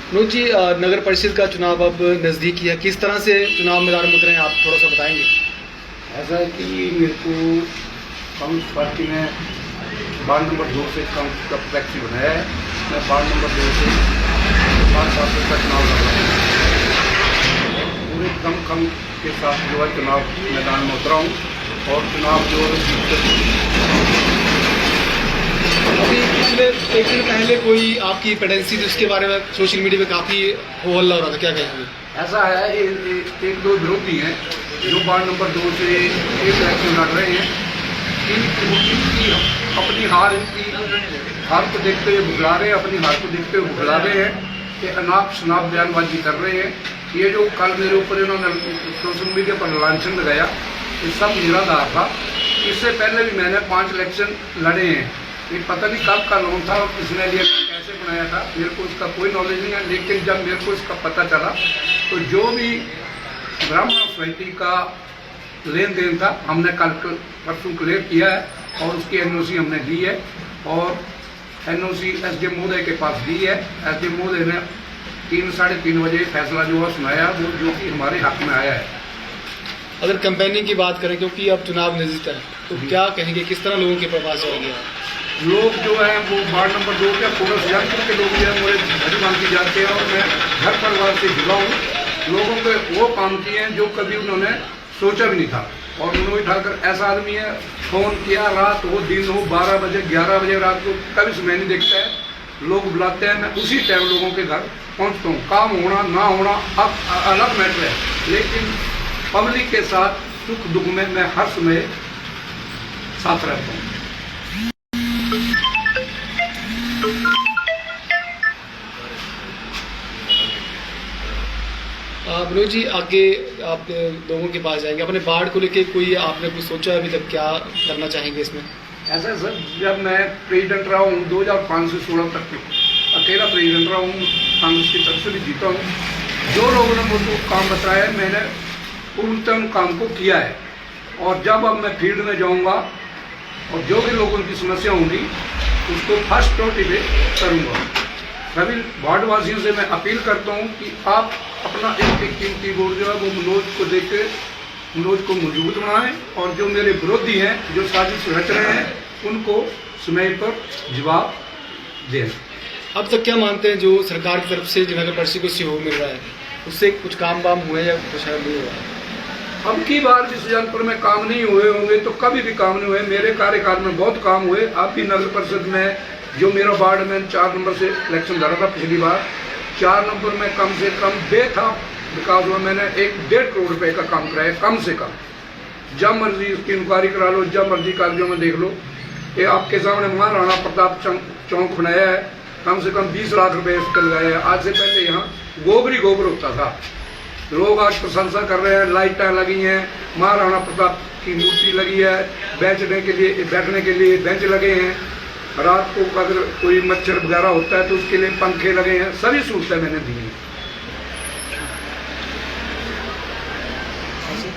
मनोज जी, नगर परिषद का चुनाव अब नज़दीक ही है, किस तरह से चुनाव मैदान में उतरे हैं, आप थोड़ा सा बताएंगे? ऐसा है कि मेरे को कांग्रेस पार्टी ने वार्ड नंबर 2 से कांग्रेस का प्रत्याशी बनाया है। मैं वार्ड नंबर 2 से 5 साल का चुनाव लड़ रहा हूँ। पूरे दम के साथ जो है चुनाव मैदान में उतरा हूँ और चुनाव जो है अभी पिछले एक दिन पहले कोई आपकी पेडेंसी थी, उसके बारे में सोशल मीडिया पे काफ़ी हो हल्ला हो रहा था, क्या कहेंगे? ऐसा है, एक दो विरोधी हैं जो वार्ड नंबर 2 से एक इलेक्शन लड़ रहे हैं। इनकी अपनी हार को देखते हुए भुगला रहे हैं, अपनी हार को देखते हुए भुगला रहे हैं कि अनाप शनाप बयानबाजी कर रहे हैं। ये जो कल मेरे ऊपर इन्होंने सोशल मीडिया पर लांछन लगाया, ये सब निराधार था। इससे पहले भी मैंने 5 इलेक्शन लड़े हैं। ये पता नहीं कब का लोन था और किसने लिया, कैसे बनाया था, मेरे को उसका कोई नॉलेज नहीं है। लेकिन जब मेरे को इसका पता चला तो जो भी ब्राह्मण सोसाइटी का लेन देन था हमने कल परसों क्लियर किया है और उसकी एनओसी हमने दी है और एनओसी एसडीएम महोदय के पास दी है। एसडीएम महोदय ने 3-3:30 बजे फैसला जो है सुनाया, वो जो कि हमारे हक में आया है। अगर कैंपेनिंग की बात करें, क्योंकि अब चुनाव नज़दीक है, तो क्या कहेंगे, किस तरह लोगों के पास जाएंगे? लोग जो है वो वार्ड नंबर 2 के पूरा सुजानपुर के लोग जो है मेरे घर मानती जाते हैं और मैं घर परिवार से जुड़ा हूँ। लोगों के वो काम किए हैं जो कभी उन्होंने सोचा भी नहीं था और उन्होंने ठाकर ऐसा आदमी है, फ़ोन किया रात हो दिन हो 12 बजे 11 बजे रात को कभी समय नहीं देखता है। लोग बुलाते हैं, मैं उसी टाइम लोगों के घर पहुँचता हूँ। काम होना ना होना अब अलग मैटर है, लेकिन पब्लिक के साथ सुख दुख में मैं हर समय साथ रहता हूँ। मनोज जी, आगे आप लोगों के पास जाएंगे, अपने वार्ड को लेके कोई आपने कुछ सोचा है अभी तक, क्या करना चाहेंगे इसमें? ऐसा सर, जब मैं प्रेसिडेंट रहा हूँ 2005 से 16 तक अकेला प्रेसिडेंट रहा हूँ, कांग्रेस की तरफ से भी जीता हूँ। जो लोगों ने मुझको काम बताया है मैंने पूर्णतः काम को किया है और जब अब मैं फील्ड में जाऊँगा और जो भी लोगों की समस्या होंगी उसको फर्स्ट प्रायोरिटी पे करूँगा। सभी वार्डवासियों से मैं अपील करता हूँ कि आप अपना एक कीमती वोट जो है वो मनोज को देख के मनोज को मजबूत बनाएं और जो मेरे विरोधी हैं जो साजिश रच रहे हैं उनको समय पर जवाब दें। अब तक क्या मानते हैं, जो सरकार की तरफ से जो नगर परिषद को सहयोग मिल रहा है उससे कुछ काम वाम हुए या कुछ नहीं हुआ? अब की बार भी सुजानपुर में काम नहीं हुए होंगे तो कभी भी काम नहीं हुए। मेरे कार्यकाल में बहुत काम हुए। अब भी नगर परिषद में जो मेरा वार्ड में 4 नंबर से इलेक्शन लड़ा था पिछली बार, 4 नंबर में कम से कम बेथा विकास हुआ। मैंने 1-1.5 करोड़ रुपए का काम कराया कम से कम। जब मर्जी उसकी इंक्वायरी करा लो, जब मर्जी कागजों में देख लो। ये आपके सामने महाराणा प्रताप चौक बनाया है, कम से कम 20 लाख रुपए इसका लगाया है। आज से पहले यहाँ गोबर होता था। लोग आज प्रशंसा कर रहे हैं, लाइटें लगी हैं, महाराणा प्रताप की मूर्ति लगी है, बैठने के लिए बेंच लगे हैं, रात को अगर कोई मच्छर वगैरह होता है तो उसके लिए पंखे लगे हैं, सभी सहूलतें मैंने दी हैं।